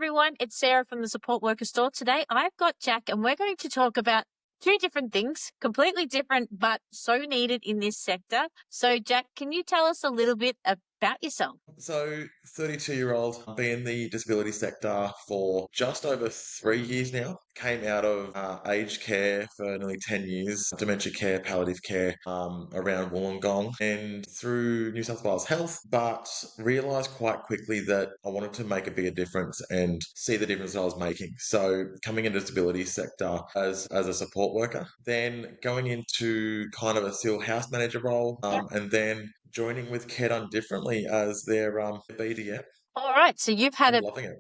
everyone. It's Sarah from the Support Worker Store. Today I've got Jack and we're going to talk about two different things, completely different, but so needed in this sector. So, Jack, can you tell us a little bit about yourself? So, 32-year-old, been in the disability sector for just over 3 years now. Came out of aged care for nearly 10 years, dementia care, palliative care around Wollongong and through New South Wales Health, but realised quite quickly that I wanted to make a bigger difference and see the difference I was making. So, coming into the disability sector as a support worker, then going into kind of a still house manager role, and then joining with Care Done Differently as their BDM. All right. So I'm loving it.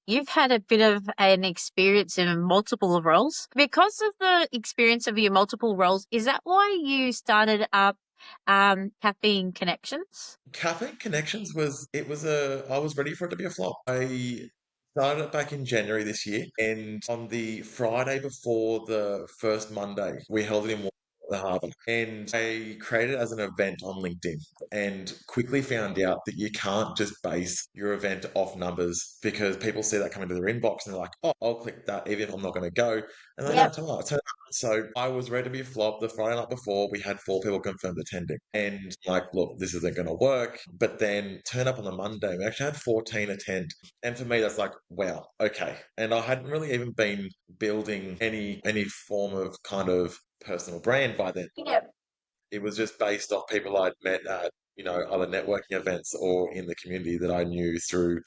you've had a bit of an experience in multiple roles. Because of the experience of your multiple roles, is that why you started up Caffeine Connections? Caffeine Connections I was ready for it to be a flop. I started it back in January this year, and on the Friday before the first Monday, we held it in the harbour. And I created it as an event on LinkedIn and quickly found out that you can't just base your event off numbers because people see that come into their inbox and they're like, oh, I'll click that even if I'm not going to go. And they Yep. don't turn up. So I was ready to be a flop. The Friday night before, we had 4 people confirmed attending. And like, look, this isn't going to work. But then turn up on the Monday. We actually had 14 attend. And for me, that's like, wow, okay. And I hadn't really even been building any form of kind of personal brand by then. Yep. It was just based off people I'd met at, other networking events or in the community that I knew through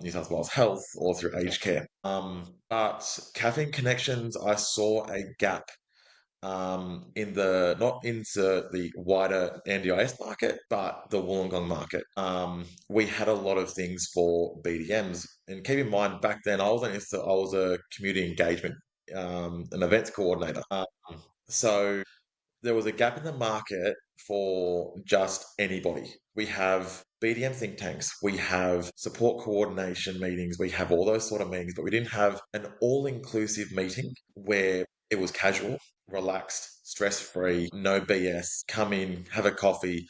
New South Wales Health or through aged care. But Caffeine Connections, I saw a gap in the not into the wider NDIS market, but the Wollongong market. We had a lot of things for BDMs, and keep in mind back then I was a community engagement an events coordinator. So there was a gap in the market for just anybody. We have BDM think tanks, we have support coordination meetings, we have all those sort of meetings, but we didn't have an all inclusive meeting where it was casual, relaxed, stress free, no BS, come in, have a coffee,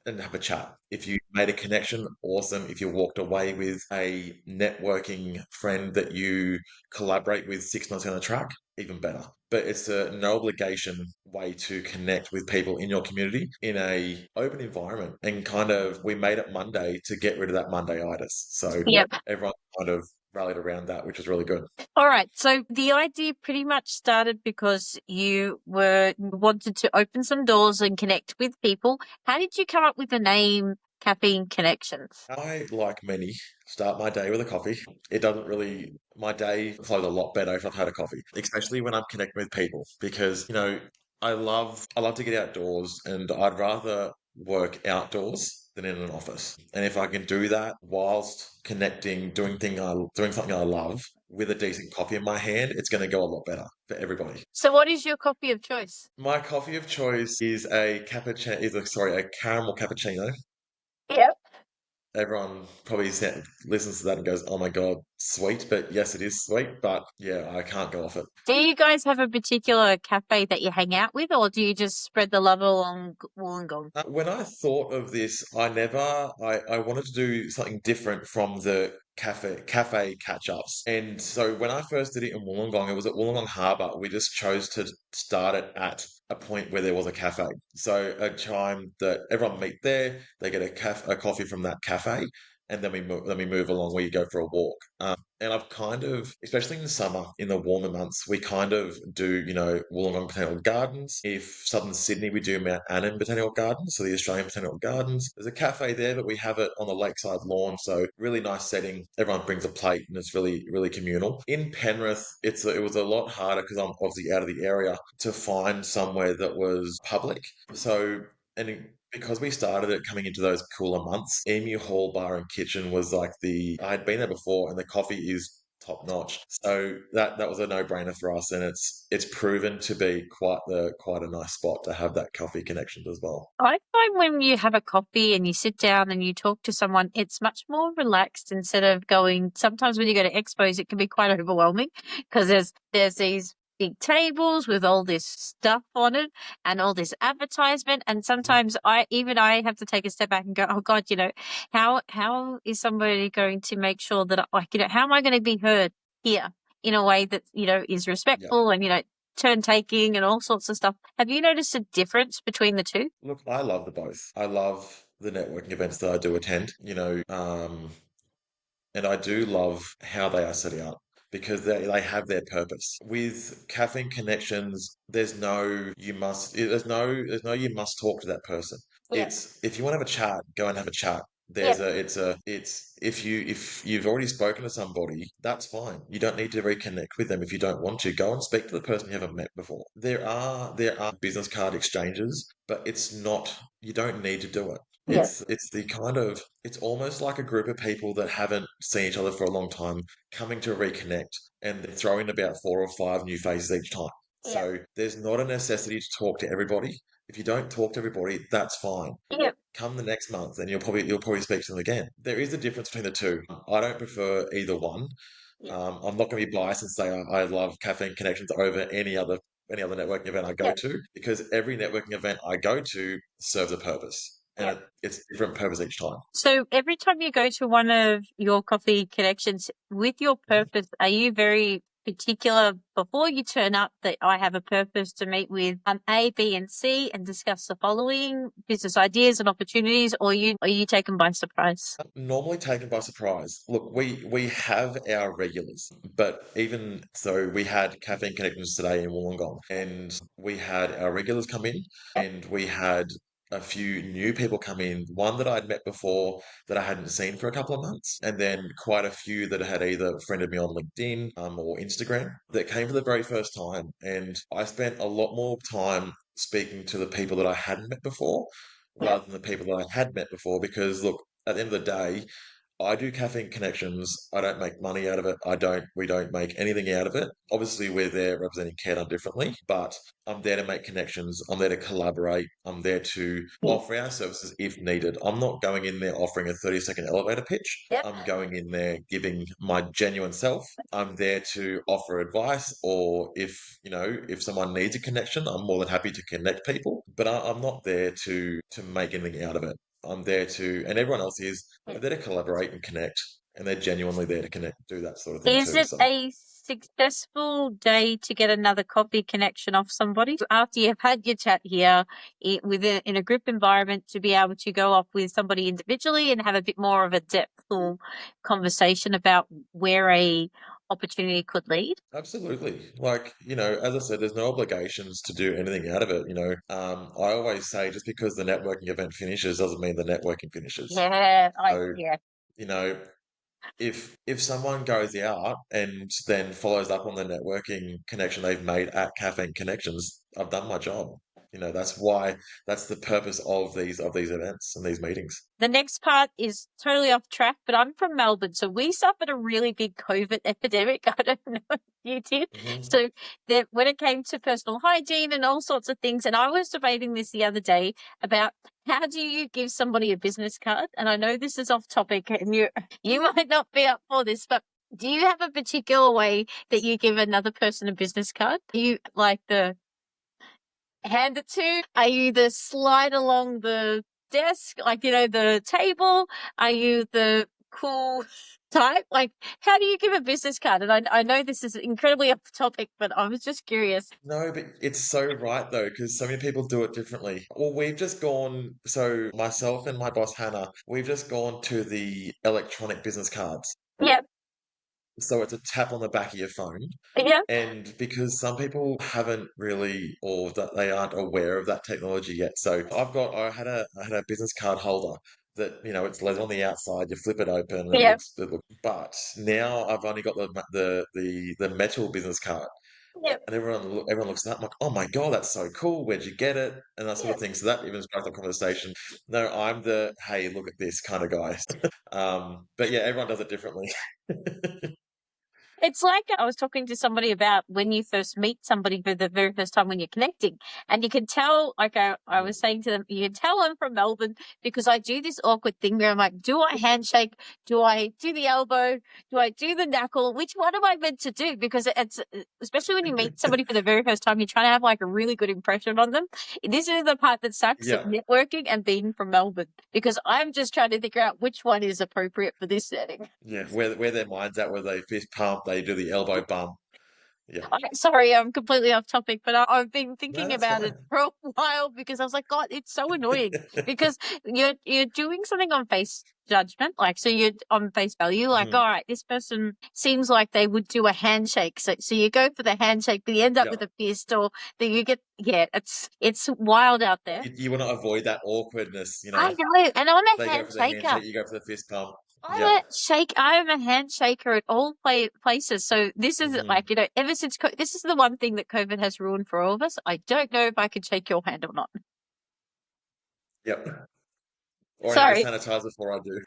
and have a chat. If you made a connection, awesome. If you walked away with a networking friend that you collaborate with 6 months down the track, even better. But it's a no obligation way to connect with people in your community in a open environment. And kind of we made it Monday to get rid of that Monday-itis. So Yep. everyone kind of rallied around that, which was really good. All right. So the idea pretty much started because you wanted to open some doors and connect with people. How did you come up with the name Caffeine Connections? I, like many, start my day with a coffee. It doesn't really, my day flows a lot better if I've had a coffee, especially when I'm connecting with people because, I love to get outdoors and I'd rather work outdoors than in an office. And if I can do that whilst connecting, doing something I love with a decent coffee in my hand, it's going to go a lot better for everybody. So what is your coffee of choice? My coffee of choice is a caramel cappuccino. Yep. Everyone probably listens to that and goes, "Oh my God, sweet!" But yes, it is sweet. But yeah, I can't go off it. Do you guys have a particular cafe that you hang out with, or do you just spread the love along Wollongong? When I thought of this, I wanted to do something different from the cafe catch-ups. And so when I first did it in Wollongong, it was at Wollongong Harbour. We just chose to start it at a point where there was a cafe. So a time that everyone meet there, they get a coffee from that cafe, and then we move along. We go for a walk. And I've kind of, especially in the summer, in the warmer months, we kind of do, Wollongong Botanical Gardens. If Southern Sydney, we do Mount Annan Botanical Gardens, so the Australian Botanical Gardens. There's a cafe there, but we have it on the lakeside lawn, so really nice setting. Everyone brings a plate, and it's really, really communal. In Penrith, it was a lot harder because I'm obviously out of the area to find somewhere that was public. So, because we started it coming into those cooler months, Emu Hall Bar and Kitchen was like I had been there before, and the coffee is top notch. So that was a no brainer for us, and it's proven to be quite a nice spot to have that coffee connection as well. I find when you have a coffee and you sit down and you talk to someone, it's much more relaxed instead of going. Sometimes when you go to expos, it can be quite overwhelming because there's these big tables with all this stuff on it and all this advertisement. And sometimes I have to take a step back and go, oh God, how is somebody going to make sure that how am I going to be heard here in a way that, is Yeah. respectful and, turn taking and all sorts of stuff. Have you noticed a difference between the two? Look, I love the both. I love the networking events that I do attend, and I do love how they are set up because they have their purpose. With Caffeine Connections, there's no you must talk to that person. Yeah. It's if you want to have a chat, go and have a chat. Yeah. It's if you've already spoken to somebody, that's fine. You don't need to reconnect with them if you don't want to. Go and speak to the person you haven't met before. There are business card exchanges, but it's not you don't need to do it. Yeah. It's almost like a group of people that haven't seen each other for a long time coming to reconnect and they're throwing about 4 or 5 new faces each time. Yeah. So there's not a necessity to talk to everybody. If you don't talk to everybody, that's fine. Yeah. Come the next month and you'll probably speak to them again. There is a difference between the two. I don't prefer either one. Yeah. I'm not going to be biased and say I love Caffeine Connections over any other networking event I go Yeah. to because every networking event I go to serves a purpose and Yeah. it's different purpose each time. So every time you go to one of your coffee connections with your Mhm. purpose, are you very particular before you turn up that I have a purpose to meet with A, B, and C and discuss the following business ideas and opportunities, or are you taken by surprise? Normally taken by surprise. Look, we have our regulars, but even so, we had Caffeine Connections today in Wollongong, and we had our regulars come in, Yeah. and we had a few new people come in. One that I'd met before that I hadn't seen for a couple of months, and then quite a few that had either friended me on LinkedIn, or Instagram that came for the very first time. And I spent a lot more time speaking to the people that I hadn't met before Yeah. rather than the people that I had met before because look, at the end of the day, I do Caffeine Connections. I don't make money out of it. We don't make anything out of it. Obviously, we're there representing Cairn differently, but I'm there to make connections. I'm there to collaborate. I'm there to offer our services if needed. I'm not going in there offering a 30-second elevator pitch. Yep. I'm going in there giving my genuine self. I'm there to offer advice, or if someone needs a connection, I'm more than happy to connect people. But I'm not there to make anything out of it. I'm there to, and everyone else is, they're there to collaborate and connect, and they're genuinely there to connect, do that sort of thing Is too. it So a successful day to get another coffee connection off somebody after you've had your chat here in a group environment to be able to go off with somebody individually and have a bit more of a depthful conversation about where a opportunity could lead? absolutely, like as I said, there's no obligations to do anything out of it. I always say just because the networking event finishes doesn't mean the networking finishes. So Yeah. you know, if someone goes out and then follows up on the networking connection they've made at Caffeine Connections, I've done my job. That's the purpose of these events and these meetings. The next part is totally off track, but I'm from Melbourne, so we suffered a really big COVID epidemic. I don't know if you did. Hmm. So when it came to personal hygiene and all sorts of things, and I was debating this the other day about how do you give somebody a business card? And I know this is off topic, and you might not be up for this, but do you have a particular way that you give another person a business card? Do you like the hand it to? Are you the slide along the desk, like, the table? Are you the cool type? Like, how do you give a business card? And I know this is incredibly off topic, but I was just curious. No, but it's so right though, because so many people do it differently. Well, we've just gone, so myself and my boss Hannah, we've just gone to the electronic business cards. Yep, So it's a tap on the back of your phone. yep, And because some people haven't really, or that they aren't aware of that technology yet. So I had a business card holder that, it's leather on the outside, you flip it open and yep, but now I've only got the metal business card. yep, And everyone looks at that. I'm like, oh my God, that's so cool. Where'd you get it? And that sort of yep. thing. So that even starts the conversation. No, I'm the hey, look at this kind of guy. But yeah, everyone does it differently. It's like I was talking to somebody about when you first meet somebody for the very first time when you're connecting, and you can tell, like I was saying to them, you can tell I'm from Melbourne because I do this awkward thing where I'm like, do I handshake? Do I do the elbow? Do I do the knuckle? Which one am I meant to do? Because it's, especially when you meet somebody for the very first time, you're trying to have like a really good impression on them. This is the part that sucks of Yeah, networking and being from Melbourne because I'm just trying to figure out which one is appropriate for this setting. yeah. Where their mind's at, where they fist pump, they do the elbow bump. Yeah. Sorry, I'm completely off topic, but I've been No, thinking that's about it fine. for a while because I was like, God, it's so annoying because you're doing something on face judgment, like so you're on face value, like, Mhm. all right, this person seems like they would do a handshake, so you go for the handshake, but you end up Yeah. with a fist, or that you get, yeah, it's wild out there. You want to avoid that awkwardness, I know, and I'm a They go for the handshaker. handshake, you go for the fist pump. I'm Yeah. a shake. I'm a handshaker at all places. So this is Hmm. like, ever since this is the one thing that COVID has ruined for all of us. I don't know if I can shake your hand or not. Yep. Or I need to Sorry. sanitize before I do.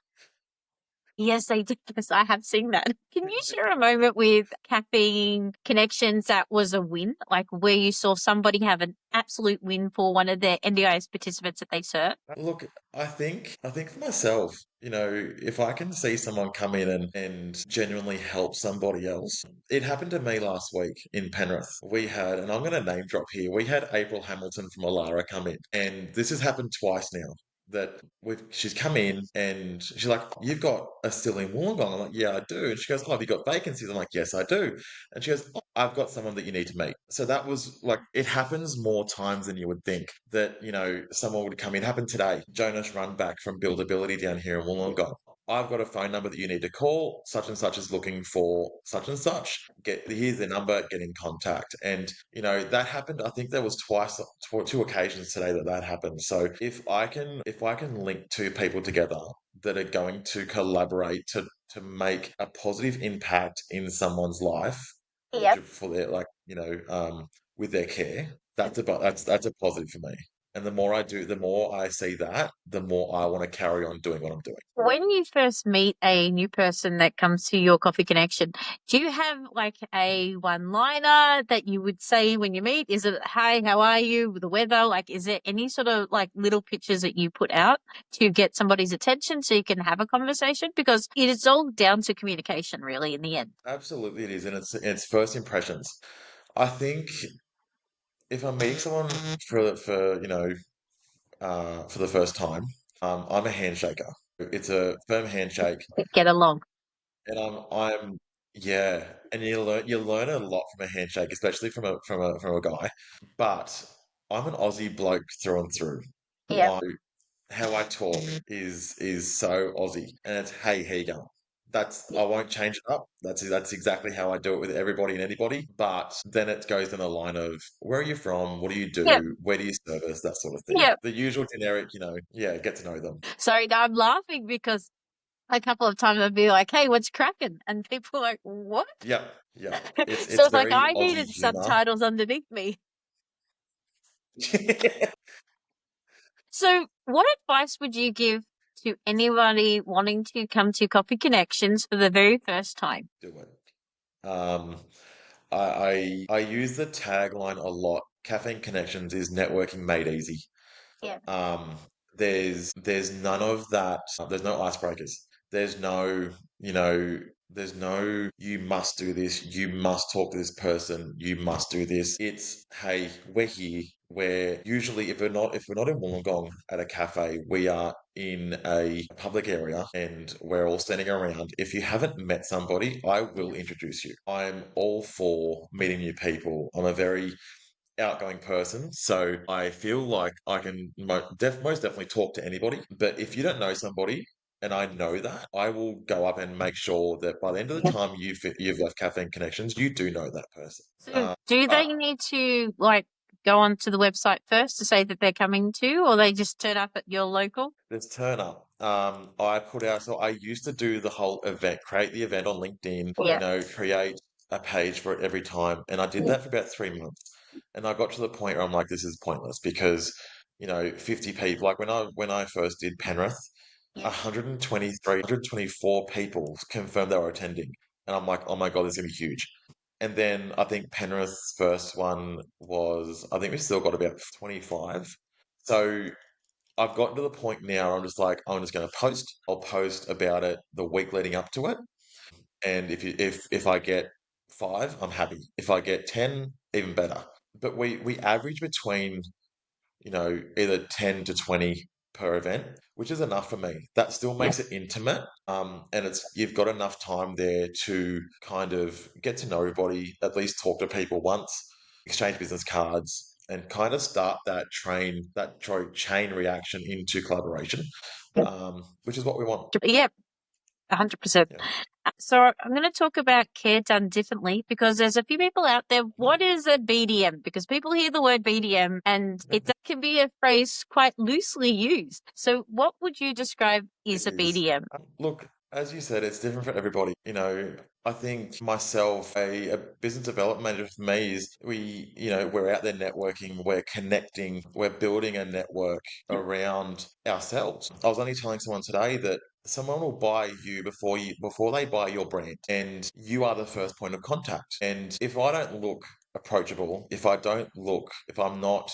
Yes, they did. Yes, I have seen that. Can you share a moment with Caffeine Connections that was a win, like where you saw somebody have an absolute win for one of their NDIS participants that they serve? Look, I think for myself, if I can see someone come in and genuinely help somebody else. It happened to me last week in Penrith. We had, and I'm going to name drop here, we had April Hamilton from Alara come in. And this has happened twice now. That she's come in and she's like, "You've got a still in Wollongong." I'm like, "Yeah, I do." And she goes, "Oh, have you got vacancies?" I'm like, "Yes, I do." And she goes, "Oh, I've got someone that you need to meet." So that was like, it happens more times than you would think that, someone would come in. It happened today. Jonas Runback from Buildability down here in Wollongong. "I've got a phone number that you need to call. Such and such is looking for such and such. Here's the number, get in contact." And, that happened. I think there was two occasions today that happened. So if I can link two people together that are going to collaborate to make a positive impact in someone's life Yep. for their, like, with their care, that's a positive for me. And the more I do, the more I see that, the more I want to carry on doing what I'm doing. When you first meet a new person that comes to your coffee connection, do you have like a one liner that you would say when you meet? Is it, "Hi, how are you?" The weather? Like, is there any sort of like little pictures that you put out to get somebody's attention so you can have a conversation? Because it is all down to communication, really, in the end. Absolutely, it is, and it's first impressions. I think if I'm meeting someone for the first time, I'm a handshaker. It's a firm handshake, Get along. and yeah, and you learn a lot from a handshake, especially from a guy. But I'm an Aussie bloke through and through. Yep. How I talk is so Aussie, and it's, "Hey, how you going?" I won't change it up. That's exactly how I do it with everybody and anybody. But then it goes down the line of, "Where are you from? What do you Yep. do? Where do you service?" That sort of thing. Yep. The usual generic, yeah, get to know them. Sorry, no, I'm laughing because a couple of times I'd be like, "Hey, what's cracking?" And people are like, "What?" Yep, yep. It's So it's it's like very I Aussie needed humor. subtitles underneath me. So, what advice would you give to anybody wanting to come to Coffee Connections for the very first time? Do it. I use the tagline a lot. Caffeine Connections is networking made easy. Yeah. Um, there's none of that. There's no icebreakers. There's no, you know, there's no, "You must do this. You must talk to this person. You must do this." It's, "Hey, we're here. We're usually, if we're not in Wollongong at a cafe, we are in a public area and we're all standing around. If you haven't met somebody, I will introduce you. I'm all for meeting new people. I'm a very outgoing person, so I feel like I can most definitely talk to anybody. But if you don't know somebody, and I know that, I will go up and make sure that by the end of the Yeah. time you've left Caffeine Connections, you do know that person. So, do they But need to like go onto the website first to say that they're coming to, or they just turn up at your local? Let's turn up. I put out, so I used to do the whole event, create the event on LinkedIn, Yeah. create a page for it every time. And I did that for about 3 months. And I got to the point where I'm like, this is pointless because, 50 people, like when I first did Penrith, Yeah. 123, 124 people confirmed they were attending. And I'm like, oh my God, this is going to be huge. And then I think Penrith's first one was, I think we've still got about 25. So I've gotten to the point now, I'm just like, I'm just going to post. I'll post about it the week leading up to it. And if I get five, I'm happy. If I get 10, even better. But we average between, either 10 to 20 per event, which is enough for me. That still Yeah. makes it intimate. And you've got enough time there to kind of get to know everybody, at least talk to people once, exchange business cards, and kind of start chain reaction into collaboration, Yeah. which is what we want. Yeah, 100%. Yeah. So I'm going to talk about care done differently because there's a few people out there. What is a BDM? Because people hear the word BDM and it can be a phrase quite loosely used. So what would you describe It is a is. BDM? Look, as you said, it's different for everybody. I think myself, a business development manager for me is we're out there networking, we're connecting, we're building a network around ourselves. I was only telling someone today that someone will buy you before they buy your brand, and you are the first point of contact. And if I don't look approachable, if I'm not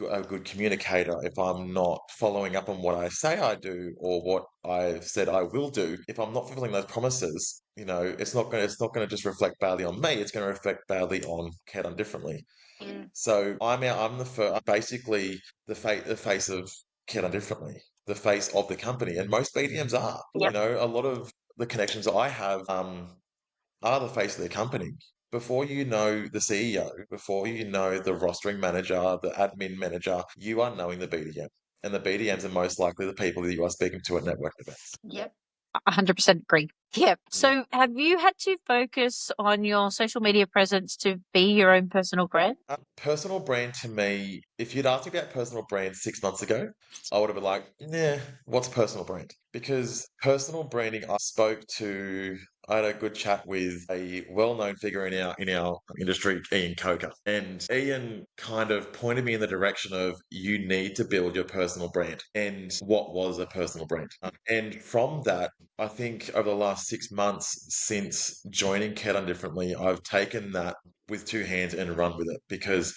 a good communicator, if I'm not following up on what I say I do or what I've said I will do, if I'm not fulfilling those promises, it's not going to just reflect badly on me. It's going to reflect badly on Cat on differently. So I'm I'm basically the face of Cat on differently, the face of the company, and most BDMs are. Yep. A lot of the connections I have are the face of their company. Before you know the CEO, before you know the rostering manager, the admin manager, you are knowing the BDM. And the BDMs are most likely the people that you are speaking to at network events. Yep. 100% agree. Yeah. Yeah. So have you had to focus on your social media presence to be your own personal brand? Personal brand to me, if you'd asked me about personal brand 6 months ago, I would have been like, nah, what's personal brand? Because personal branding, I had a good chat with a well-known figure in our industry, Ian Coker. And Ian kind of pointed me in the direction of you need to build your personal brand. And what was a personal brand? And from that, I think over the last 6 months since joining Cat on Differently, I've taken that with two hands and run with it because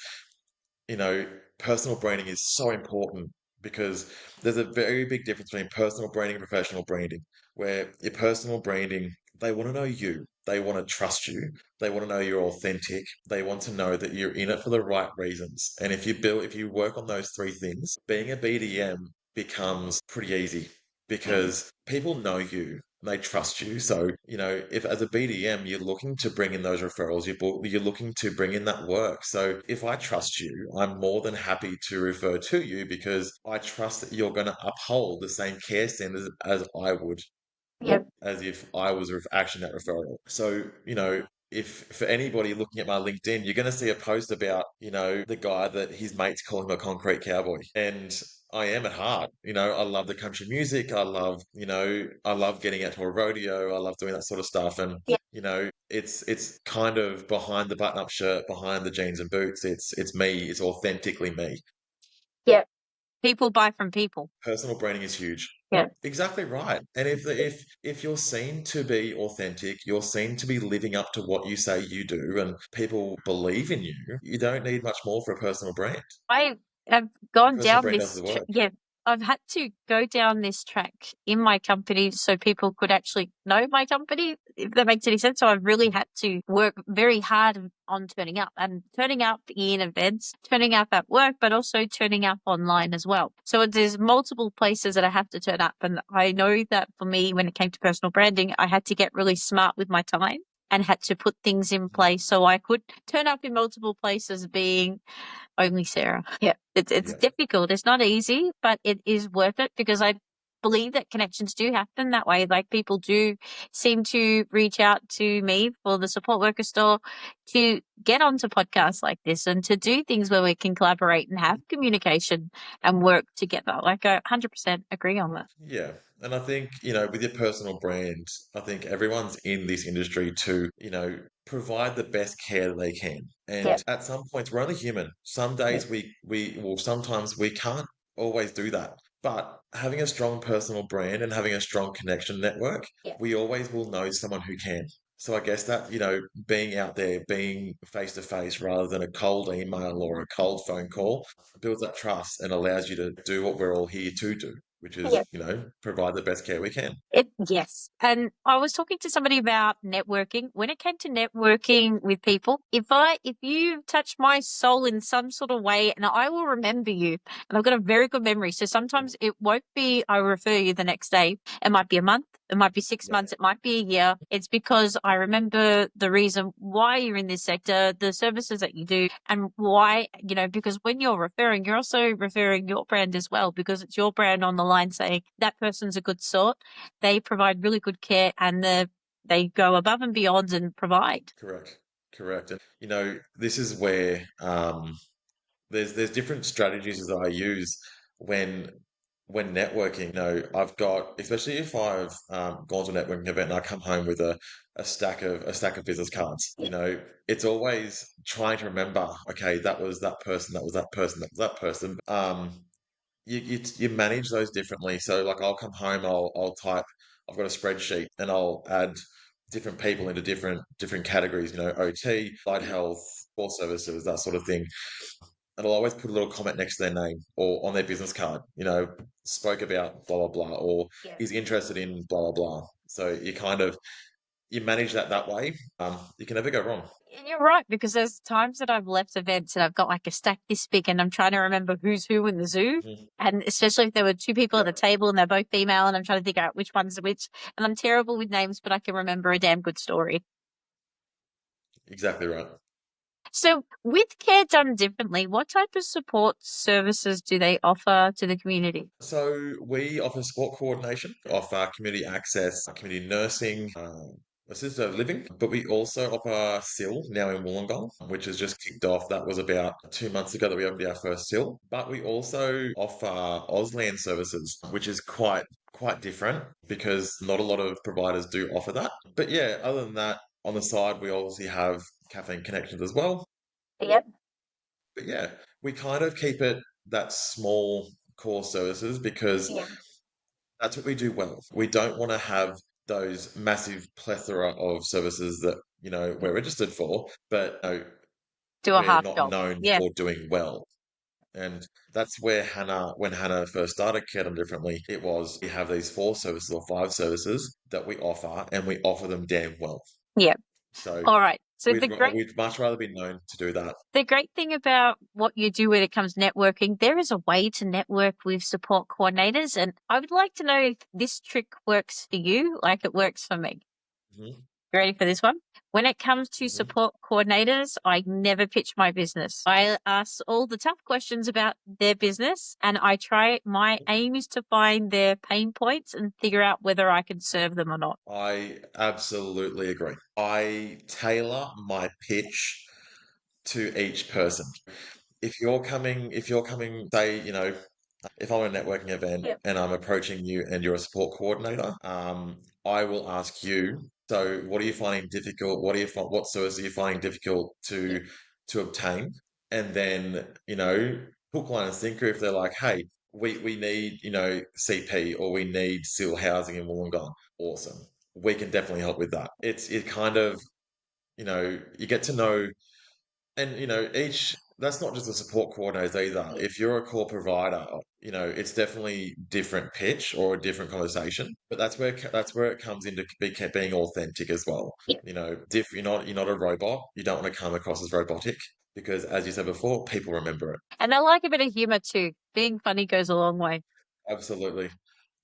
you know, personal branding is so important because there's a very big difference between personal branding and professional branding. Where your personal branding, they want to know you, they want to trust you, they want to know you're authentic, they want to know that you're in it for the right reasons. And if you work on those three things, being a BDM becomes pretty easy because people know you. They trust you. So, if as a BDM, you're looking to bring in those referrals, you're looking to bring in that work. So, if I trust you, I'm more than happy to refer to you because I trust that you're going to uphold the same care standards as I would, Yep. as if I was action that referral. So, if for anybody looking at my LinkedIn, you're going to see a post about, the guy that his mates call him a concrete cowboy. And I am at heart. I love the country music. I love getting out to a rodeo. I love doing that sort of stuff. And, Yep. it's kind of behind the button-up shirt, behind the jeans and boots. It's me. It's authentically me. Yep. People buy from people. Personal branding is huge. Yeah. Exactly right. And if you're seen to be authentic, you're seen to be living up to what you say you do, and people believe in you, you don't need much more for a personal brand. I have gone Personal down brand does the this, work. yeah, I've had to go down this track in my company so people could actually know my company, if that makes any sense. So I've really had to work very hard on turning up in events, turning up at work, but also turning up online as well. So there's multiple places that I have to turn up. And I know that for me, when it came to personal branding, I had to get really smart with my time and had to put things in place so I could turn up in multiple places being only Sarah. Yeah. It's Yeah. difficult. It's not easy, but it is worth it because I believe that connections do happen that way. Like people do seem to reach out to me for the support worker store to get onto podcasts like this and to do things where we can collaborate and have communication and work together. Like I 100% agree on that. Yeah. And I think, with your personal brand, I think everyone's in this industry to, provide the best care they can. Yeah. And at some points, we're only human. Some days sometimes we can't always do that. But having a strong personal brand and having a strong connection network, Yeah. we always will know someone who can. So I guess that, being out there, being face to face rather than a cold email or a cold phone call builds that trust and allows you to do what we're all here to do, which is, provide the best care we can. Yes. And I was talking to somebody about networking. When it came to networking with people, if you touch my soul in some sort of way, and I will remember you, and I've got a very good memory. So sometimes it won't be I refer you the next day. It might be a month. It might be 6 months. It might be a year. It's because I remember the reason why you're in this sector, the services that you do, and why, because when you're referring, you're also referring your brand as well, because it's your brand on the line saying that person's a good sort. They provide really good care, and they go above and beyond and provide. Correct. Correct. And this is where there's different strategies that I use when when networking. I've got, especially if I've gone to a networking event and I come home with a stack of business cards. It's always trying to remember. Okay, that was that person. That was that person. That was that person. You manage those differently. So like I'll come home, I'll type. I've got a spreadsheet and I'll add different people into different categories. OT, light health, core services, that sort of thing, and I'll always put a little comment next to their name or on their business card, spoke about blah, blah, blah, or Yeah. is interested in blah, blah, blah. So you manage that way. You can never go wrong. And you're right, because there's times that I've left events and I've got like a stack this big and I'm trying to remember who's who in the zoo. Mhm. And especially if there were two people at Yeah, the table and they're both female and I'm trying to figure out which one's which. And I'm terrible with names, but I can remember a damn good story. exactly right. So with care done differently, what type of support services do they offer to the community? So we offer sport coordination, offer community access, community nursing, assisted living, but we also offer SIL now in Wollongong, which has just kicked off. That was about 2 months ago that we opened our first SIL. But we also offer Auslan services, which is quite different because not a lot of providers do offer that. But yeah, other than that, on the side we obviously have Caffeine Connections as well. Yep. But yeah, we kind of keep it that small core services because Yeah. that's what we do well. We don't want to have those massive plethora of services that, we're registered for, but Do a we're half not job. known Yeah. for doing well. And that's where when Hannah first started Care Done Differently, it was we have these 4 services or 5 services that we offer, and we offer them damn well. Yeah. So All right. So we'd much rather be known to do that. the great thing about what you do when it comes to networking, there is a way to network with support coordinators. And I would like to know if this trick works for you, like it works for me. Mhm, You ready for this one? When it comes to mhm. support coordinators, I never pitch my business. I ask all the tough questions about their business and my aim is to find their pain points and figure out whether I can serve them or not. I absolutely agree. I tailor my pitch to each person. If you're coming, say, if I'm at a networking event Yep. and I'm approaching you and you're a support coordinator, I will ask you, so what are you finding difficult? What service are you finding difficult Yep. to obtain? And then, hook, line, and sinker, if they're like, hey, we need, CP or we need SIL housing in Wollongong, awesome. We can definitely help with that. It kind of, you get to know, and each that's not just the support coordinators either. Yep. If you're a core provider, it's definitely different pitch or a different conversation. But that's where it comes into being authentic as well. Yep. You're not a robot. You don't want to come across as robotic because, as you said before, people remember it. And I like a bit of humor too. Being funny goes a long way. Absolutely.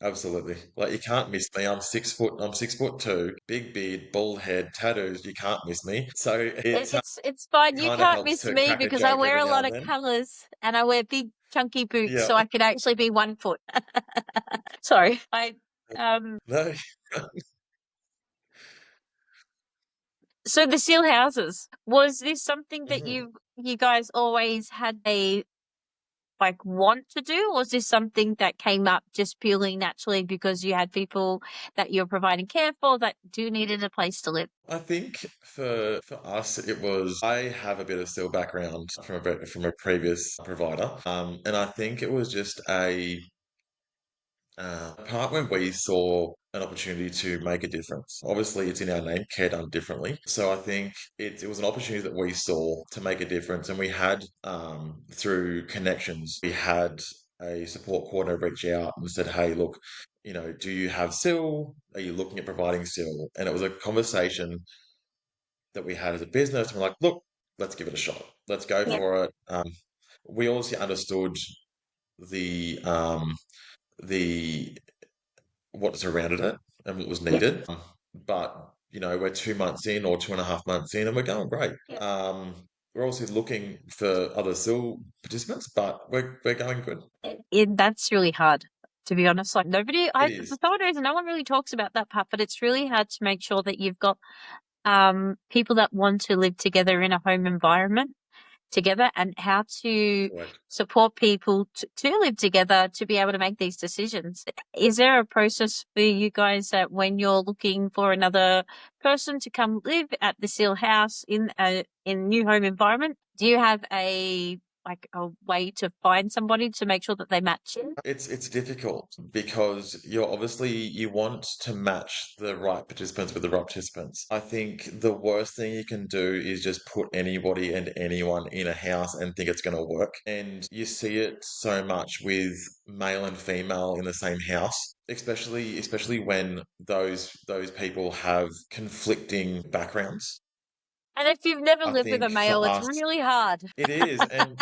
Absolutely. Like you can't miss me. I'm 6 foot 2, big beard, bald head, tattoos. You can't miss me. So It's fine. You kind of can't helps miss to me crack a because I joke wear every a now lot and of then. colors and I wear big chunky boots, Yeah. so I could actually be 1 foot. Sorry. I No. So the seal houses, was this something that Mhm. you guys always had a like want to do, or was this something that came up just purely naturally because you had people that you're providing care for that do needed a place to live? I think for us, it was I have a bit of still background from a previous provider, and I think it was just a part when we saw an opportunity to make a difference. Obviously, it's in our name, Care Done Differently. So I think it was an opportunity that we saw to make a difference. And we had, through connections, we had a support coordinator reach out and said, hey, look, do you have SIL? Are you looking at providing SIL? And it was a conversation that we had as a business. And we're like, look, let's give it a shot. Let's go for it. We also understood the the what surrounded it and what was needed. But we're 2 months in or 2.5 months in, and we're going great. We're also looking for other SIL participants, but we're going good. That's really hard, to be honest. Like It is. for some reason, no one really talks about that part, but it's really hard to make sure that you've got people that want to live together in a home environment together, and how to Correct. support people to live together to be able to make these decisions. Is there a process for you guys that when you're looking for another person to come live at the SEAL house in a new home environment, do you have a way to find somebody to make sure that they match in? It's difficult because you want to match the right participants with the right participants. I think the worst thing you can do is just put anybody and anyone in a house and think it's going to work. And you see it so much with male and female in the same house, especially when those people have conflicting backgrounds. And if you've never I lived with a think for male, it's us, really hard. it is, and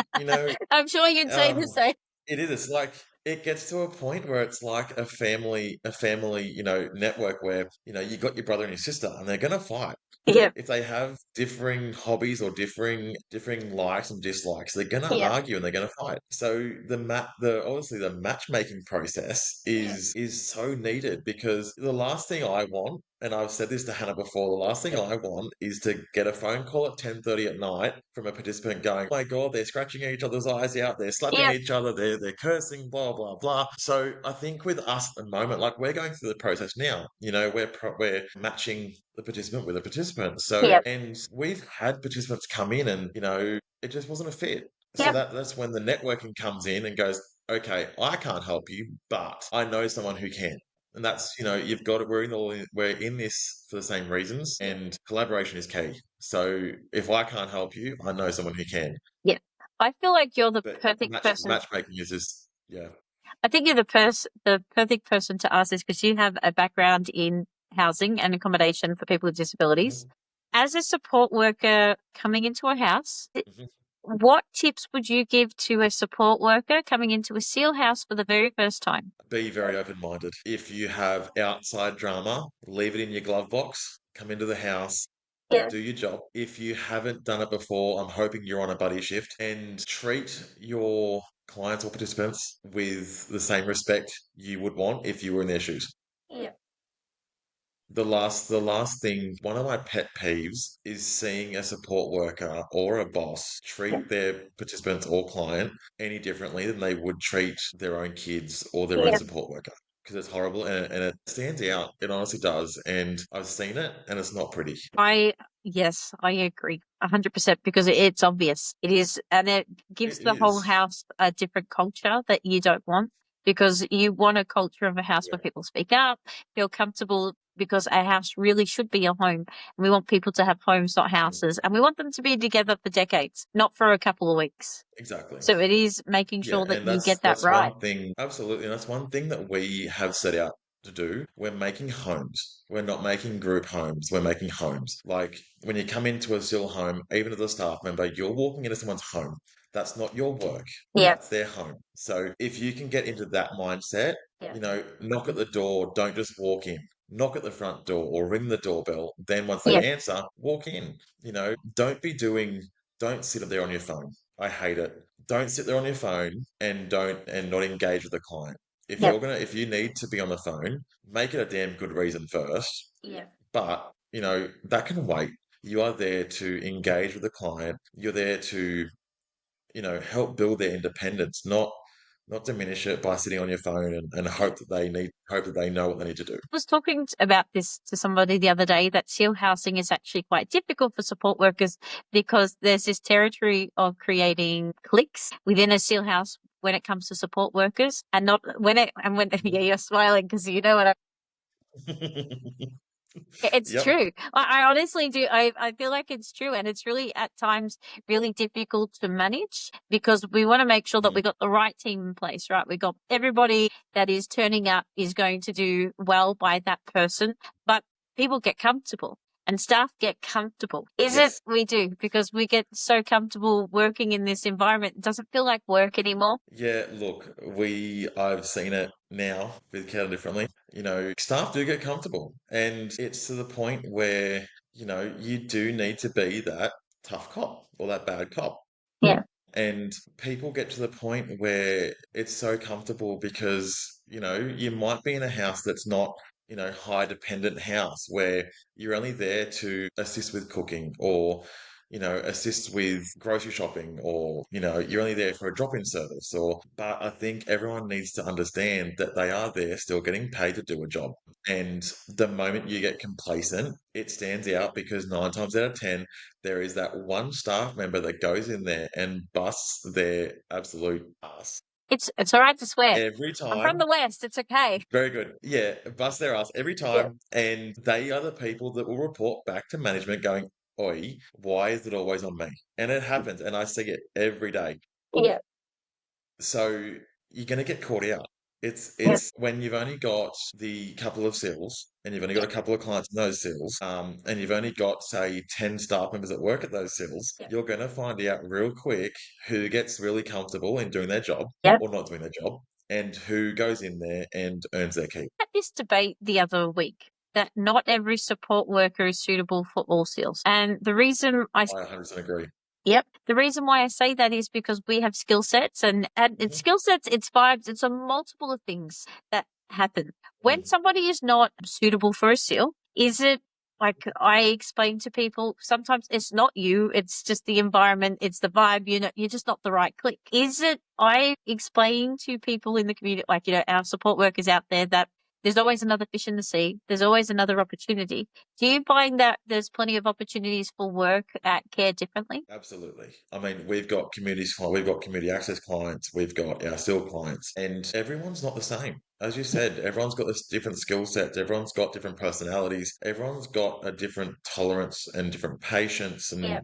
I'm sure you'd say the um, same. it is. It's like it gets to a point where it's like a family, network where, you got your brother and your sister and they're gonna fight. Yep. If they have differing hobbies or differing likes and dislikes, they're gonna Yep. argue and they're gonna fight. So the obviously the matchmaking process is so needed because the last thing I want, and I've said this to Hannah before, the last thing I want is to get a phone call at 10:30 at night from a participant going, "Oh my God, they're scratching each other's eyes out, they're slapping Yep. each other, they're cursing, blah blah blah." So I think with us at the moment, like we're going through the process now. We're matching the participant with a participant. So, Yep. and we've had participants come in and it just wasn't a fit. So Yep. that's when the networking comes in and goes, okay, I can't help you, but I know someone who can. And that's, you've got it. We're in this for the same reasons, and collaboration is key. So if I can't help you, I know someone who can. Yeah. I feel like you're the But perfect person. matchmaking is just, yeah. I think you're the perfect person to ask this because you have a background in housing and accommodation for people with disabilities. Mhm, As a support worker coming into a house, mhm. what tips would you give to a support worker coming into a SEAL house for the very first time? Be very open-minded. If you have outside drama, leave it in your glove box. Come into the house, Yeah. do your job. If you haven't done it before, I'm hoping you're on a buddy shift and treat your clients or participants with the same respect you would want if you were in their shoes. Yeah. The last thing, one of my pet peeves is seeing a support worker or a boss treat their participants or client any differently than they would treat their own kids or their own Yeah. support worker. Because it's horrible and it stands out. It honestly does. And I've seen it and it's not pretty. Yes, I agree 100% because it's obvious. It is, and it gives It the whole is. house a different culture that you don't want because you want a culture of a house Yeah. where people speak up, feel comfortable because a house really should be a home. And we want people to have homes, not Mm. houses, and we want them to be together for decades, not for a couple of weeks. Exactly. So it is making Yeah, sure that and you that's get that that's right. one thing, absolutely, and that's one thing that we have set out to do. We're making homes. We're not making group homes. We're making homes. Like when you come into a SIL home, even as a staff member, you're walking into someone's home. That's not your work. Yeah. That's their home. So if you can get into that mindset, Yeah. knock at the door, don't just walk in. Knock at the front door or ring the doorbell. Then once they Yeah. answer, walk in. Don't sit there on your phone. I hate it. Don't sit there on your phone and not engage with the client. Yeah. If you need to be on the phone, make it a damn good reason first. Yeah. But, that can wait. You are there to engage with the client. You're there to, help build their independence, not diminish it by sitting on your phone and hope that they know what they need to do. Was talking about this to somebody the other day that SEAL housing is actually quite difficult for support workers because there's this territory of creating cliques within a SEAL house when it comes to support workers and not when it and when Mhm. yeah, you're smiling because you know what I It's Yep. true. I honestly do. I feel like it's true. And it's really at times really difficult to manage because we want to make sure that Mm. we got the right team in place, right? We got everybody that is turning up is going to do well by that person, but people get comfortable and staff get comfortable. Is it? Yes. We do because we get so comfortable working in this environment. It doesn't feel like work anymore. Yeah, look, I've seen it now with Kettle differently. Staff do get comfortable, and it's to the point where, you do need to be that tough cop or that bad cop. Yeah. And people get to the point where it's so comfortable because, you might be in a house that's not, high dependent house where you're only there to assist with cooking or, assist with grocery shopping or, you're only there for a drop-in service but I think everyone needs to understand that they are there still getting paid to do a job. And the moment you get complacent, it stands out because 9 times out of 10, there is that one staff member that goes in there and busts their absolute ass It's all right to swear. every I'm from time. the West. It's okay. Very good. Yeah, bust their ass every Yeah. time. And they are the people that will report back to management going, Oi, why is it always on me? And it happens. And I see it every day. Yeah. So you're going to get caught out. It's Yeah. it's when you've only got the couple of sills and you've only got a couple of clients in those sills, and you've only got say 10 staff members that work at those sills, Yeah. you're going to find out real quick who gets really comfortable in doing their job Yeah. or not doing their job, and who goes in there and earns their keep. Had this debate the other week that not every support worker is suitable for all skills. And the reason I I 100% agree. Yep. The reason why I say that is because we have skill sets and it's Hmm. skill sets, it's vibes, it's a multiple of things that happen. When Mm, somebody is not suitable for a seal, is it like I explain to people, sometimes it's not you, it's just the environment, it's the vibe, you're just not the right click. Is it I explain to people in the community, like, our support workers out there that there's always another fish in the sea, there's always another opportunity. Do you find that there's plenty of opportunities for work at Care differently? absolutely. I mean, we've got community access clients, we've got our still clients, and everyone's not the same. As you said, everyone's got this different skill sets, everyone's got different personalities, everyone's got a different tolerance and different patience, Yeah.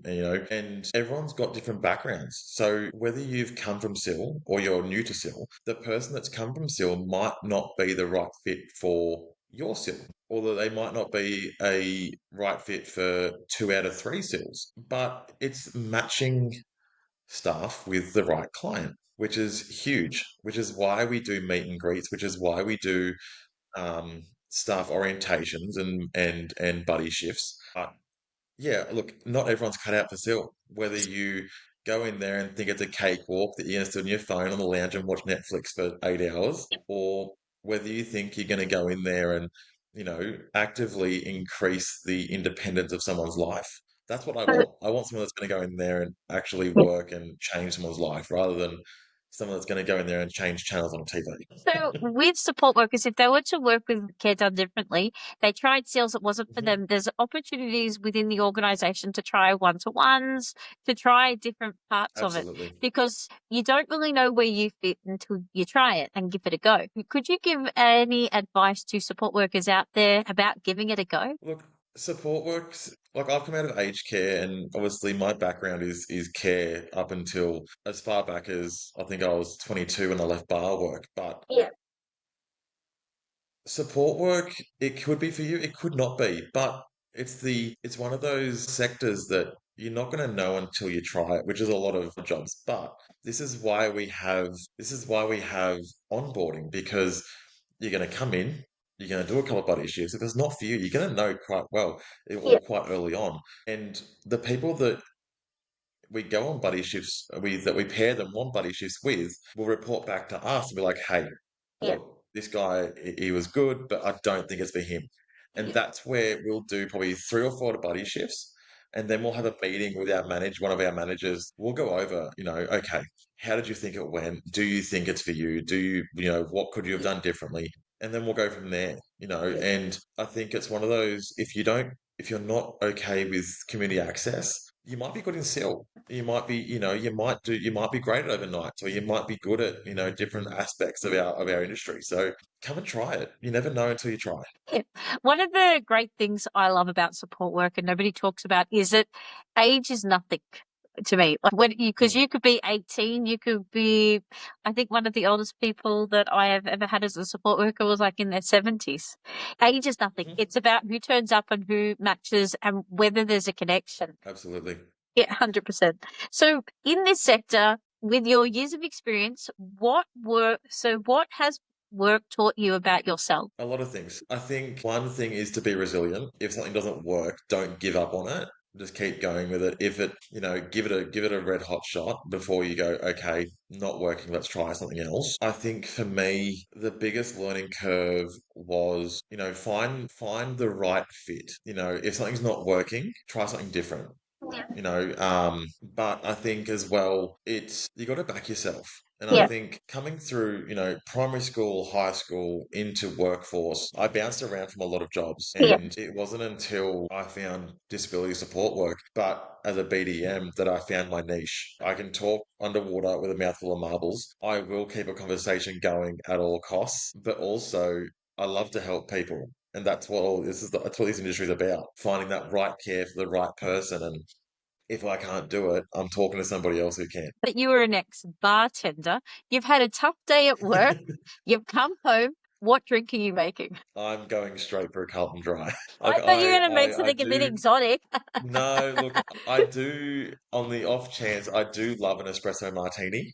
and everyone's got different backgrounds. So whether you've come from SIL or you're new to SIL, the person that's come from SIL might not be the right fit for your SIL, although they might not be a right fit for 2 out of 3 SILs. But it's matching staff with the right client, which is huge, which is why we do meet and greets, which is why we do staff orientations and buddy shifts. But yeah, look, not everyone's cut out for SIL. Whether you go in there and think it's a cakewalk that you're going to sit on your phone on the lounge and watch Netflix for 8 hours, or whether you think you're going to go in there and, actively increase the independence of someone's life. That's what I want. I want someone that's going to go in there and actually work and change someone's life rather than someone that's going to go in there and change channels on So TV. with support workers, if they were to work with Care done differently, they tried sales, it wasn't for Mhm. them. There's opportunities within the organization to try one-to-ones, to try different parts of it, Absolutely. because you don't really know where you fit until you try it and give it a go. Could you give any advice to support workers out there about giving it a go? Look, support works like I've come out of aged care, and obviously my background is care up until as far back as I think I was 22 when I left bar work. But Yeah. support work, it could be for you, it could not be, but it's one of those sectors that you're not going to know until you try it, which is a lot of jobs. But this is why we have onboarding because you're going to come in, you're going to do a couple of buddy shifts. If it's not for you, you're going to know quite well Yeah. or quite early on. And the people that we go on buddy shifts with that we pair them on buddy shifts with will report back to us and be like, hey, Yeah. look, this guy, he was good, but I don't think it's for him. And Yeah. that's where we'll do probably 3 or 4 buddy shifts. And then we'll have a meeting with one of our managers. We'll go over, okay, how did you think it went? Do you think it's for you? What could you have done differently? And then we'll go from there, Yeah. and I think it's one of those, if you don't if you're not okay with community access, you might be good in SEAL. You might be, you might be great at overnights, or you might be good at, different aspects of our industry. So come and try it. You never know until you try. Yeah. One of the great things I love about support work and nobody talks about is that age is nothing to me. Like when because Mm. you could be 18, you could be, I think one of the oldest people that I have ever had as a support worker was like in their 70s. Age is nothing. Mhm. It's about who turns up and who matches and whether there's a connection. Absolutely. Yeah, 100%. So in this sector, with your years of experience, what has work taught you about yourself? A lot of things. I think one thing is to be resilient. If something doesn't work, don't give up on it. Just keep going with it. If it, give it a red hot shot before you go, okay, not working, let's try something else. I think for me, the biggest learning curve was, find the right fit. If something's not working, try something different. But I think as well, it's you got to back yourself. And I Yeah. think coming through, primary school, high school, into workforce, I bounced around from a lot of jobs. Yeah. And it wasn't until I found disability support work, but as a BDM, that I found my niche. I can talk underwater with a mouthful of marbles. I will keep a conversation going at all costs, but also I love to help people. And that's what all this is. That's what this industry is about. Finding that right care for the right person. And if I can't do it, I'm talking to somebody else who can. That you were an ex-bartender. You've had a tough day at work. You've come home. What drink are you making? I'm going straight for a Carlton Dry. I Like thought you were going to make I something a bit do. exotic. No, look, I do. On the off chance, I do love an espresso martini.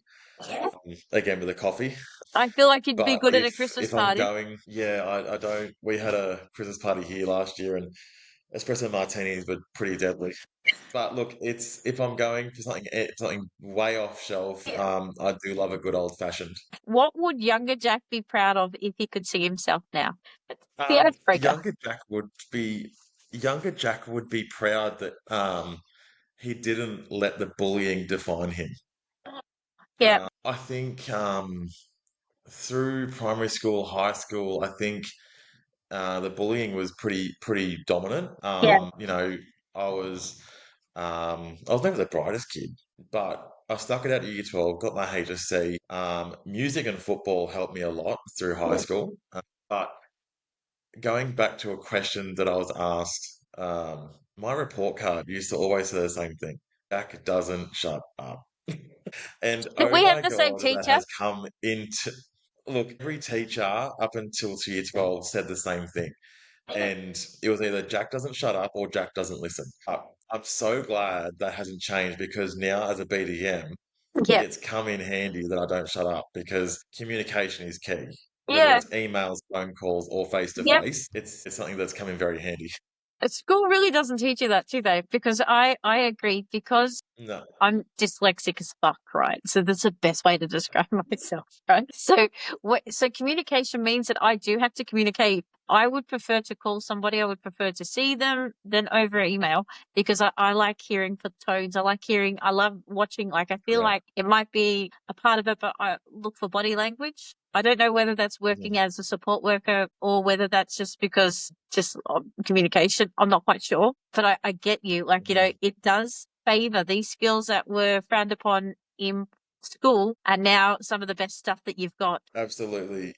Yeah. Again with a coffee. I feel like you'd be But good at a Christmas if I'm party. going, yeah, I don't. We had a Christmas party here last year, and espresso martinis were pretty deadly. But look, it's if I'm going for something way off shelf, Yeah. I do love a good old fashioned. What would younger Jack be proud of if he could see himself now? The icebreaker. Younger Jack would be proud that he didn't let the bullying define him. Yeah. I think through primary school, high school, I think the bullying was pretty dominant. Yeah. I was never the brightest kid, but I stuck it out at year 12, got my HSC. Music and football helped me a lot through high school. But going back to a question that I was asked, my report card used to always say the same thing. Jack doesn't shut up. And Did oh we have my the same God, that teacher? has come into look, every teacher up until to year 12 said the same thing. And it was either Jack doesn't shut up or Jack doesn't listen. I'm so glad that hasn't changed because now as a BDM, Yeah. it's come in handy that I don't shut up because communication is key. Whether Yeah. it's emails, phone calls, or face to Yep. face, it's something that's come in very handy. School really doesn't teach you that, do they? Because I agree because No, I'm dyslexic as fuck, right? So that's the best way to describe myself, right? So so communication means that I do have to communicate. I would prefer to call somebody. I would prefer to see them than over email because I like hearing for tones. I love watching. Like, I feel correct. like it might be a part of it, but I look for body language. I don't know whether that's Mhm. working as a support worker or whether that's just because just communication. I'm not quite sure, but I get you. Like, Mhm. it does favor these skills that were frowned upon in school are now some of the best stuff that you've got. Absolutely.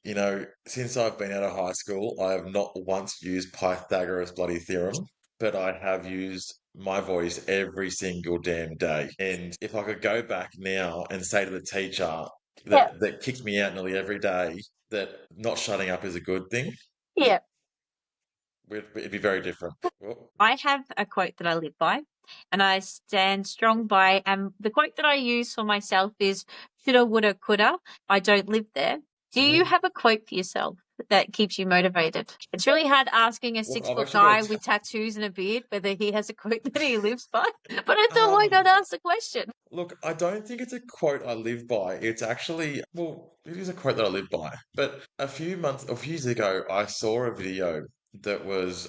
Since I've been out of high school, I have not once used Pythagoras' bloody theorem, but I have used my voice every single damn day. And if I could go back now and say to the teacher Yeah. that kicked me out nearly every day that not shutting up is a good thing, Yeah. it'd be very different. Well, I have a quote that I live by and I stand strong by. And the quote that I use for myself is shoulda, woulda, coulda. I don't live there. Do you mhm. have a quote for yourself that keeps you motivated? It's really hard asking a Look, 6 foot guy with tattoos and a beard whether he has a quote that he lives by. But I thought, why not um, ask the question? look, I don't think it's a quote I live by. It's actually, well, it is a quote that I live by. But a few years ago, I saw a video that was,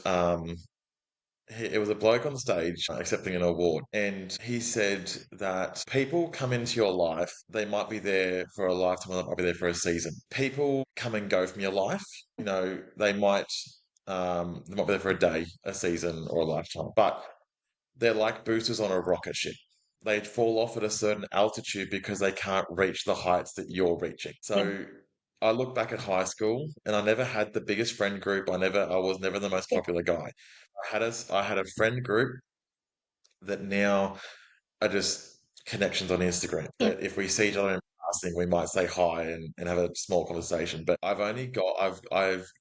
it was a bloke on stage accepting an award, and he said that people come into your life, they might be there for a lifetime, or they might be there for a season. People come and go from your life. They might. They might be there for a day, a season, or a lifetime, but they're like boosters on a rocket ship. They fall off at a certain altitude because they can't reach the heights that you're reaching. Yeah. So I look back at high school and I never had the biggest friend group. I was never the most Yeah. popular guy. I had a friend group that now are just connections on Instagram Yeah. that if we see each other in passing, we might say hi and have a small conversation. But I've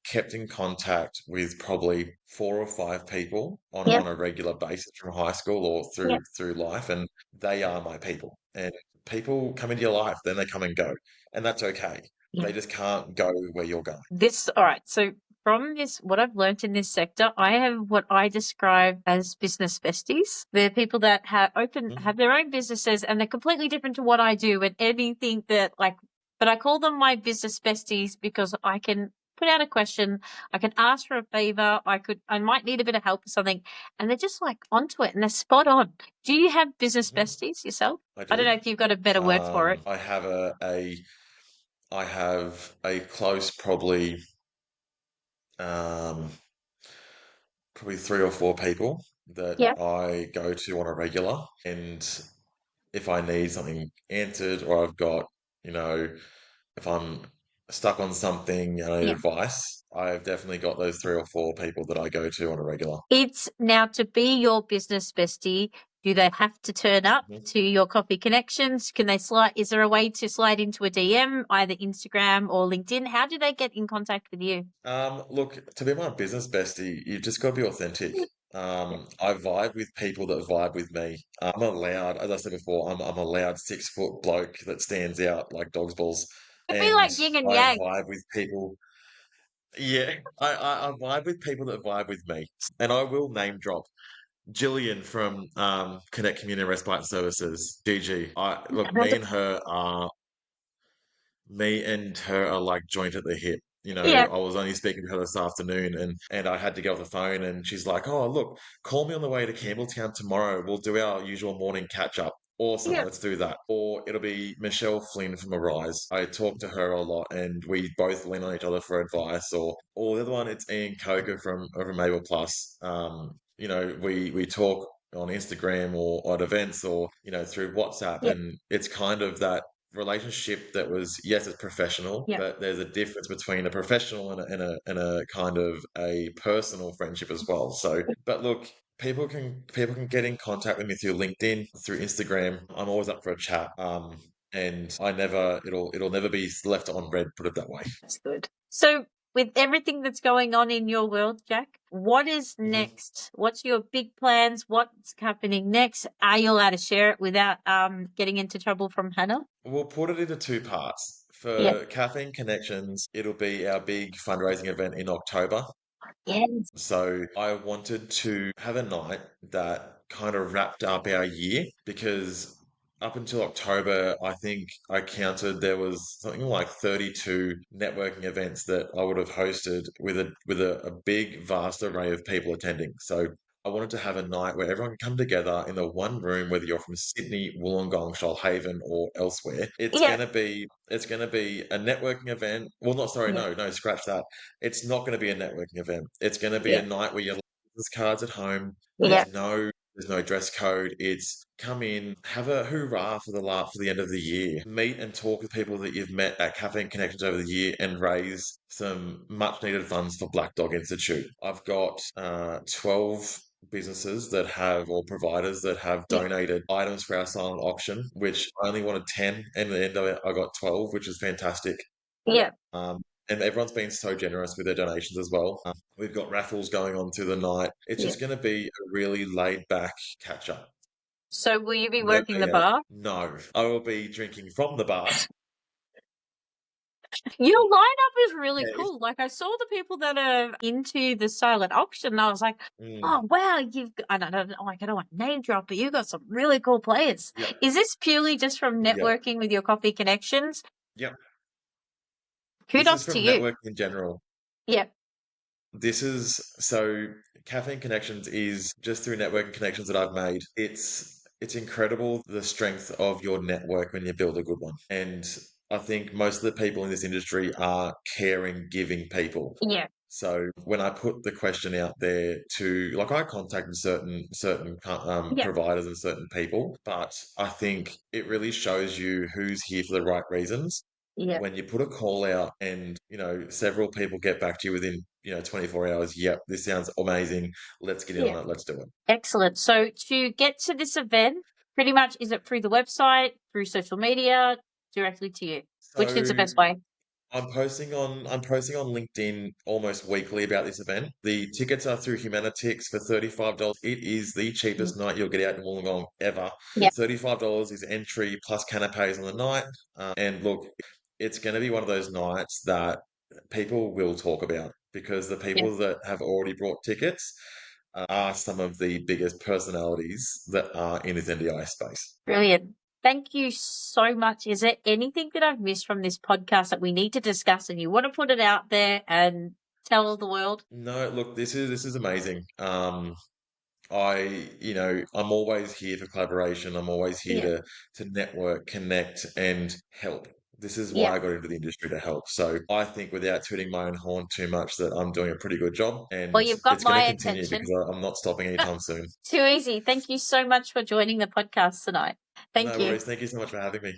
kept in contact with probably four or five people Yeah. on a regular basis from high school or Yeah. through life, and they are my people. And people come into your life, then they come and go, and that's okay. Yeah. They just can't go where you're going. All right. So from this, what I've learned in this sector, I have what I describe as business besties. They're people that have their own businesses and they're completely different to what I do and anything that but I call them my business besties because I can put out a question. I can ask for a favor. I might need a bit of help with something and they're just like onto it and they're spot on. Do you have business Mhm. besties yourself? I I don't do. know if you've got a better word for it. I have a close um, probably three or four people that Yeah. I go to on a regular. And if I need something answered or I've got, you know, if I'm stuck on something and I need Yeah. advice, I've definitely got those three or four people that I go to on a regular. It's now to be your business bestie. Do they have to turn up Mhm. to your coffee connections? Can they slide? Is there a way to slide into a DM, either Instagram or LinkedIn? How do they get in contact with you? Look, to be my business bestie, you've just got to be authentic. Yeah. I vibe with people that vibe with me. I'm a loud, as I said before, I'm a loud 6 foot bloke that stands out like dog's balls. It'd be And like yin and I yang. vibe with people. Yeah, I vibe with people that vibe with me. And I will name drop Jillian from Connect Community Respite Services, GG. Look, me and her are like joint at the hip. You know, Yeah. I was only speaking to her this afternoon and I had to get off the phone and she's like, "Oh, look, call me on the way to Campbelltown tomorrow. We'll do our usual morning catch up." Awesome, Yeah. let's do that. Or it'll be Michelle Flynn from Arise. I talk to her a lot and we both lean on each other for advice. Or the other one, it's Ian Coker from Mabel Plus. You know, we talk on Instagram or at events or, you know, through WhatsApp Yeah. and it's kind of that relationship that was, yes, it's professional, Yeah. but there's a difference between a professional and a kind of a personal friendship as well. So, but look, people can get in contact with me through LinkedIn, through Instagram. I'm always up for a chat. And I never it'll never be left on red, put it that way. That's good. So, with everything that's going on in your world, Jack, what is Mhm. next? What's your big plans? What's happening next? Are you allowed to share it without getting into trouble from Hannah? We'll put it into two parts. Yeah. For Caffeine Connections, it'll be our big fundraising event in October. Yes. So I wanted to have a night that kind of wrapped up our year because up until October, I think I counted there was something like 32 networking events that I would have hosted with a big vast array of people attending. So I wanted to have a night where everyone can come together in the one room, whether you're from Sydney, Wollongong, Shoalhaven, or elsewhere. Yeah. It's gonna be a networking event. Well, not sorry, Yeah. no, scratch that. It's not going to be a networking event. It's going to be a Yeah. night where you leave business cards at home. Yeah. There's no dress code. It's come in, have a hoorah for for the end of the year. Meet and talk with people that you've met at Caffeine Connections over the year and raise some much needed funds for Black Dog Institute. I've got 12 businesses that have or providers that have Yeah. donated items for our silent auction, which I only wanted 10 and at the end of it I got 12, which is fantastic. Yeah. Um, and everyone's been so generous with their donations as well. We've got raffles going on through the night. It's Yeah. just going to be a really laid back catch up. So, will you be Won't working the be bar? no, I will be drinking from the bar. Your lineup is really Yeah, cool. Like I saw the people that are into the silent auction, and I was like, mm, "Oh wow, I don't know, like I don't want to name drop, but you got some really cool players." yep, Is this purely just from yep, networking with your coffee connections? yep. This is Kudos to from you. networking in general. Yeah, This is so Caffeine Connections is just through networking connections that I've made. It's incredible the strength of your network when you build a good one. And I think most of the people in this industry are caring, giving people. yeah, So when I put the question out there to, like, I contacted Yeah. providers and certain people, but I think it really shows you who's here for the right reasons. Yeah. When you put a call out and, several people get back to you within, 24 hours, yep, this sounds amazing. Let's get in Yeah. on it. Let's do it. Excellent. So to get to this event, pretty much is it through the website, through social media, directly to you? Which is the So best way? I'm posting on LinkedIn almost weekly about this event. The tickets are through Humanitix for $35. It is the Mm. cheapest night you'll get out in Wollongong ever. Yeah. $35 is entry plus canapes on the night. And look, it's going to be one of those nights that people will talk about because the Yeah. people that have already brought tickets are some of the biggest personalities that are in this NDI space. Brilliant. Thank you so much. Is there anything that I've missed from this podcast that we need to discuss and you want to put it out there and tell the world? No, look, this is amazing. I'm always here for collaboration. I'm always here Yeah. to network, connect, and help. This is Yeah. why I got into the industry, to help. So I think, without tooting my own horn too much, that I'm doing a pretty good job, Well, and you've got it's going my to continue attention. because I'm not stopping anytime soon. Too easy. Thank you so much for joining the podcast tonight. Thank No you. worries. Thank you so much for having me.